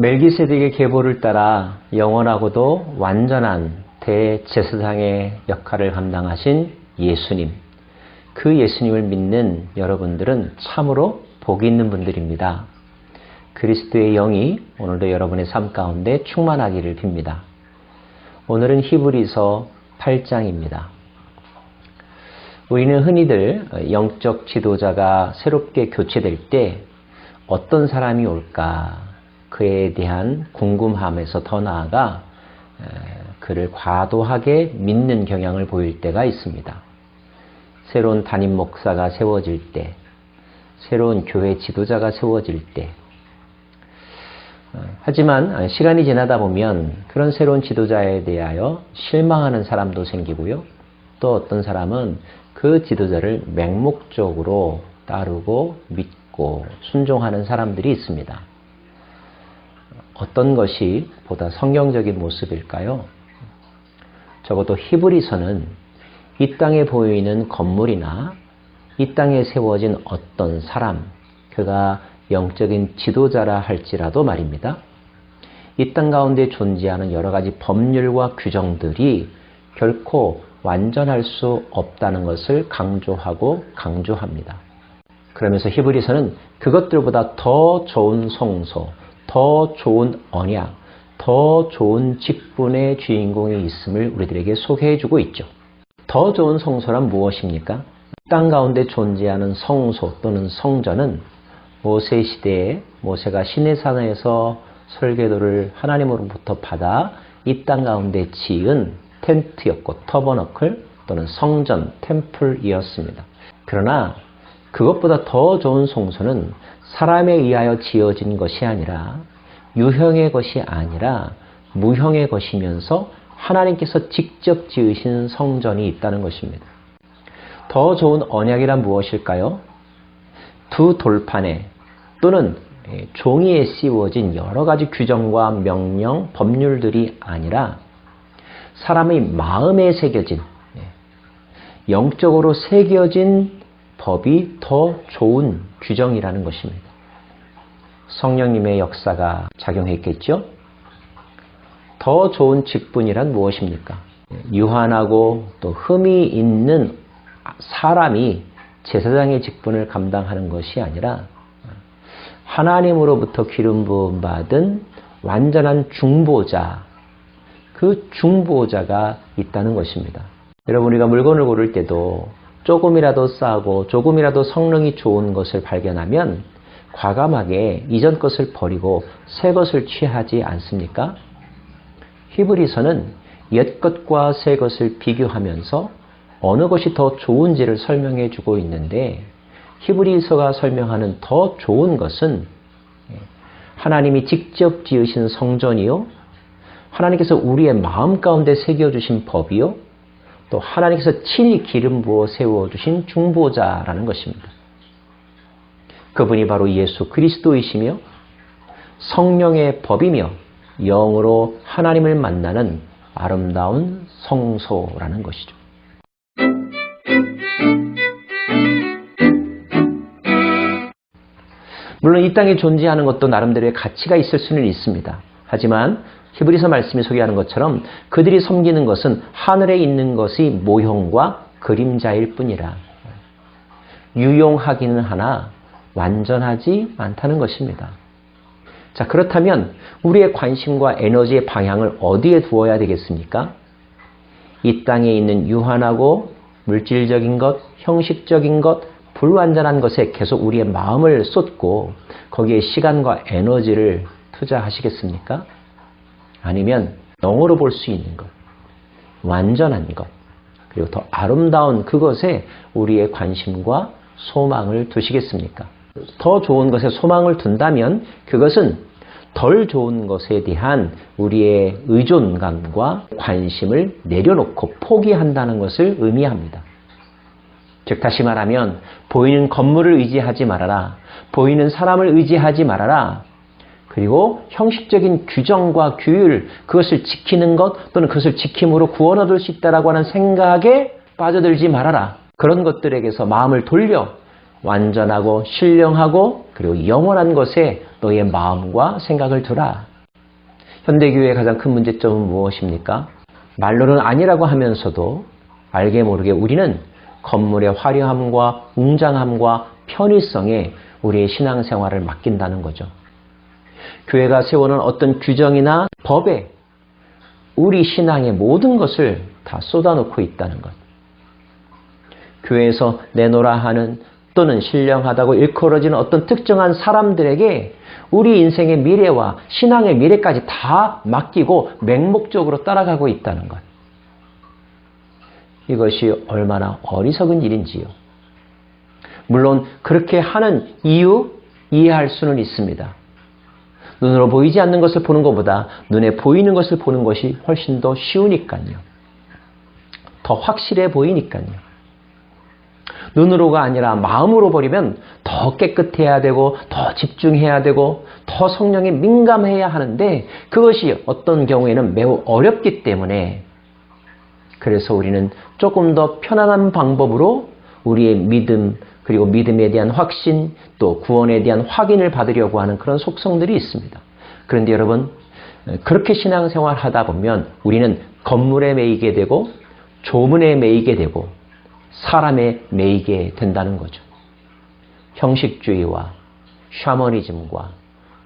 멜기세덱의 계보를 따라 영원하고도 완전한 대제사장의 역할을 감당하신 예수님, 그 예수님을 믿는 여러분들은 참으로 복이 있는 분들입니다. 그리스도의 영이 오늘도 여러분의 삶 가운데 충만하기를 빕니다. 오늘은 히브리서 8장입니다. 우리는 흔히들 영적 지도자가 새롭게 교체될 때 어떤 사람이 올까, 그에 대한 궁금함에서 더 나아가 그를 과도하게 믿는 경향을 보일 때가 있습니다. 새로운 담임 목사가 세워질 때, 새로운 교회 지도자가 세워질 때, 하지만 시간이 지나다 보면 그런 새로운 지도자에 대하여 실망하는 사람도 생기고요. 또 어떤 사람은 그 지도자를 맹목적으로 따르고 믿고 순종하는 사람들이 있습니다. 어떤 것이 보다 성경적인 모습일까요? 적어도 히브리서는 이 땅에 보이는 건물이나 이 땅에 세워진 어떤 사람, 그가 영적인 지도자라 할지라도 말입니다. 이 땅 가운데 존재하는 여러 가지 법률과 규정들이 결코 완전할 수 없다는 것을 강조합니다. 그러면서 히브리서는 그것들보다 더 좋은 성소, 더 좋은 언약, 더 좋은 직분의 주인공이 있음을 우리들에게 소개해주고 있죠. 더 좋은 성소란 무엇입니까? 땅 가운데 존재하는 성소 또는 성전은 모세 시대에 모세가 시내산에서 설계도를 하나님으로부터 받아 이 땅 가운데 지은 텐트였고 터버너클 또는 성전, 템플이었습니다. 그러나 그것보다 더 좋은 성소는 사람에 의하여 지어진 것이 아니라 유형의 것이 아니라 무형의 것이면서 하나님께서 직접 지으신 성전이 있다는 것입니다. 더 좋은 언약이란 무엇일까요? 두 돌판에 또는 종이에 씌워진 여러 가지 규정과 명령, 법률들이 아니라 사람의 마음에 새겨진, 영적으로 새겨진 법이 더 좋은 규정이라는 것입니다. 성령님의 역사가 작용했겠죠? 더 좋은 직분이란 무엇입니까? 유한하고 또 흠이 있는 사람이 제사장의 직분을 감당하는 것이 아니라 하나님으로부터 기름 부음 받은 완전한 중보자, 그 중보자가 있다는 것입니다. 여러분, 우리가 물건을 고를 때도 조금이라도 싸고 조금이라도 성능이 좋은 것을 발견하면 과감하게 이전 것을 버리고 새 것을 취하지 않습니까? 히브리서는 옛 것과 새 것을 비교하면서 어느 것이 더 좋은지를 설명해 주고 있는데, 히브리서가 설명하는 더 좋은 것은 하나님이 직접 지으신 성전이요, 하나님께서 우리의 마음 가운데 새겨주신 법이요, 또 하나님께서 친히 기름 부어 세워주신 중보자라는 것입니다. 그분이 바로 예수 그리스도이시며 성령의 법이며 영으로 하나님을 만나는 아름다운 성소라는 것이죠. 물론 이 땅에 존재하는 것도 나름대로의 가치가 있을 수는 있습니다. 하지만 히브리서 말씀이 소개하는 것처럼 그들이 섬기는 것은 하늘에 있는 것의 모형과 그림자일 뿐이라 유용하기는 하나 완전하지 않다는 것입니다. 자, 그렇다면 우리의 관심과 에너지의 방향을 어디에 두어야 되겠습니까? 이 땅에 있는 유한하고 물질적인 것, 형식적인 것, 불완전한 것에 계속 우리의 마음을 쏟고 거기에 시간과 에너지를 투자하시겠습니까? 아니면 영으로 볼 수 있는 것, 완전한 것, 그리고 더 아름다운 그것에 우리의 관심과 소망을 두시겠습니까? 더 좋은 것에 소망을 둔다면 그것은 덜 좋은 것에 대한 우리의 의존감과 관심을 내려놓고 포기한다는 것을 의미합니다. 즉 다시 말하면 보이는 건물을 의지하지 말아라. 보이는 사람을 의지하지 말아라. 그리고 형식적인 규정과 규율, 그것을 지키는 것 또는 그것을 지킴으로 구원 얻을 수 있다라고 하는 생각에 빠져들지 말아라. 그런 것들에게서 마음을 돌려 완전하고 신령하고 그리고 영원한 것에 너의 마음과 생각을 두라. 현대교회의 가장 큰 문제점은 무엇입니까? 말로는 아니라고 하면서도 알게 모르게 우리는 건물의 화려함과 웅장함과 편의성에 우리의 신앙생활을 맡긴다는 거죠. 교회가 세워놓은 어떤 규정이나 법에 우리 신앙의 모든 것을 다 쏟아놓고 있다는 것. 교회에서 내놓으라 하는 또는 신령하다고 일컬어지는 어떤 특정한 사람들에게 우리 인생의 미래와 신앙의 미래까지 다 맡기고 맹목적으로 따라가고 있다는 것. 이것이 얼마나 어리석은 일인지요. 물론 그렇게 하는 이유 이해할 수는 있습니다. 눈으로 보이지 않는 것을 보는 것보다 눈에 보이는 것을 보는 것이 훨씬 더 쉬우니까요. 더 확실해 보이니까요. 눈으로가 아니라 마음으로 버리면 더 깨끗해야 되고 더 집중해야 되고 더 성령에 민감해야 하는데 그것이 어떤 경우에는 매우 어렵기 때문에 그래서 우리는 조금 더 편안한 방법으로 우리의 믿음 그리고 믿음에 대한 확신 또 구원에 대한 확인을 받으려고 하는 그런 속성들이 있습니다. 그런데 여러분 그렇게 신앙생활 하다 보면 우리는 건물에 매이게 되고 조문에 매이게 되고 사람에 매이게 된다는 거죠. 형식주의와 샤머니즘과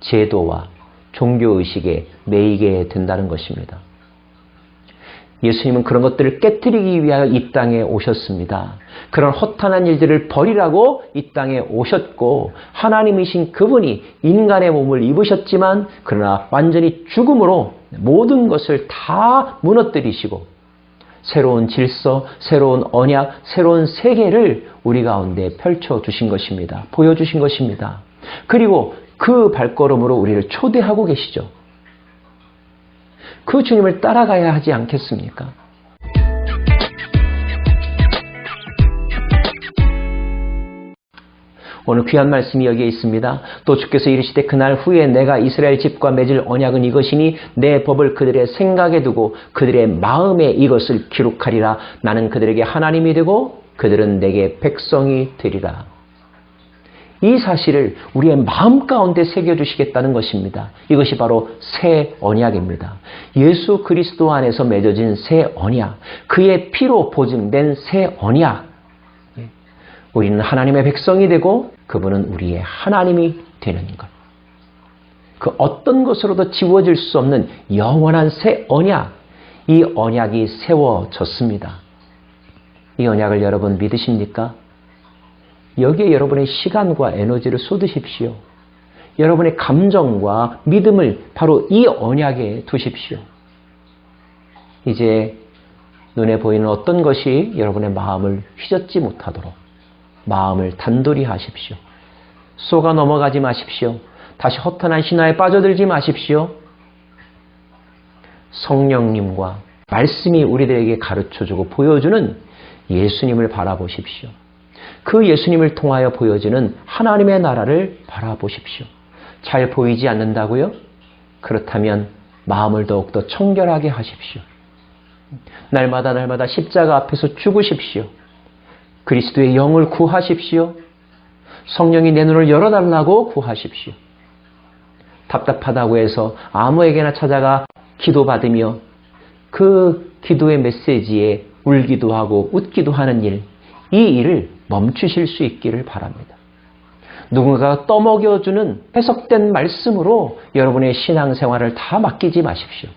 제도와 종교의식에 매이게 된다는 것입니다. 예수님은 그런 것들을 깨뜨리기 위하여 이 땅에 오셨습니다. 그런 허탄한 일들을 버리라고 이 땅에 오셨고 하나님이신 그분이 인간의 몸을 입으셨지만 그러나 완전히 죽음으로 모든 것을 다 무너뜨리시고 새로운 질서, 새로운 언약, 새로운 세계를 우리 가운데 펼쳐주신 것입니다. 보여주신 것입니다. 그리고 그 발걸음으로 우리를 초대하고 계시죠. 그 주님을 따라가야 하지 않겠습니까? 오늘 귀한 말씀이 여기에 있습니다. 또 주께서 이르시되 그날 후에 내가 이스라엘 집과 맺을 언약은 이것이니 내 법을 그들의 생각에 두고 그들의 마음에 이것을 기록하리라. 나는 그들에게 하나님이 되고 그들은 내게 백성이 되리라. 이 사실을 우리의 마음 가운데 새겨주시겠다는 것입니다. 이것이 바로 새 언약입니다. 예수 그리스도 안에서 맺어진 새 언약, 그의 피로 보증된 새 언약. 우리는 하나님의 백성이 되고 그분은 우리의 하나님이 되는 것. 그 어떤 것으로도 지워질 수 없는 영원한 새 언약, 이 언약이 세워졌습니다. 이 언약을 여러분 믿으십니까? 여기에 여러분의 시간과 에너지를 쏟으십시오. 여러분의 감정과 믿음을 바로 이 언약에 두십시오. 이제 눈에 보이는 어떤 것이 여러분의 마음을 휘젓지 못하도록 마음을 단돌이 하십시오. 속아 넘어가지 마십시오. 다시 허탄한 신화에 빠져들지 마십시오. 성령님과 말씀이 우리들에게 가르쳐주고 보여주는 예수님을 바라보십시오. 그 예수님을 통하여 보여지는 하나님의 나라를 바라보십시오. 잘 보이지 않는다고요? 그렇다면 마음을 더욱더 청결하게 하십시오. 날마다 십자가 앞에서 죽으십시오. 그리스도의 영을 구하십시오. 성령이 내 눈을 열어달라고 구하십시오. 답답하다고 해서 아무에게나 찾아가 기도받으며 그 기도의 메시지에 울기도 하고 웃기도 하는 일, 이 일을 멈추실 수 있기를 바랍니다. 누군가가 떠먹여주는 해석된 말씀으로 여러분의 신앙생활을 다 맡기지 마십시오.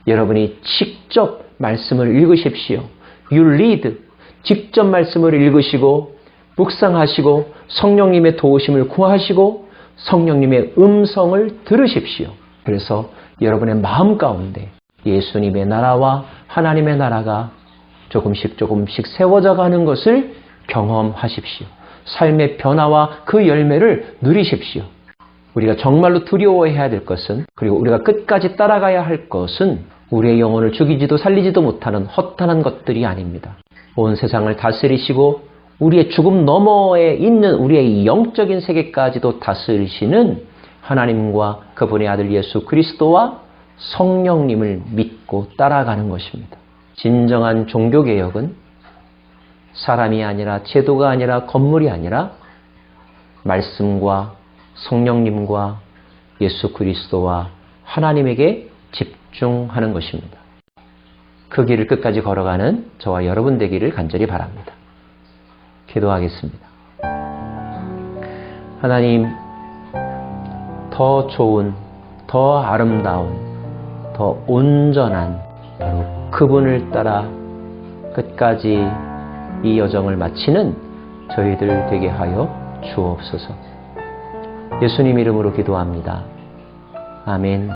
여러분이 직접 말씀을 읽으십시오. You read. 직접 말씀을 읽으시고 묵상하시고 성령님의 도우심을 구하시고 성령님의 음성을 들으십시오. 그래서 여러분의 마음 가운데 예수님의 나라와 하나님의 나라가 조금씩 세워져 가는 것을 경험하십시오. 삶의 변화와 그 열매를 누리십시오. 우리가 정말로 두려워해야 될 것은 그리고 우리가 끝까지 따라가야 할 것은 우리의 영혼을 죽이지도 살리지도 못하는 허탄한 것들이 아닙니다. 온 세상을 다스리시고 우리의 죽음 너머에 있는 우리의 영적인 세계까지도 다스리시는 하나님과 그분의 아들 예수 그리스도와 성령님을 믿고 따라가는 것입니다. 진정한 종교개혁은 사람이 아니라 제도가 아니라 건물이 아니라 말씀과 성령님과 예수 그리스도와 하나님에게 집중하는 것입니다. 그 길을 끝까지 걸어가는 저와 여러분 되기를 간절히 바랍니다. 기도하겠습니다. 하나님, 더 좋은, 더 아름다운, 더 온전한 바로 그분을 따라 끝까지 이 여정을 마치는 저희들 되게 하여 주옵소서. 예수님 이름으로 기도합니다. 아멘.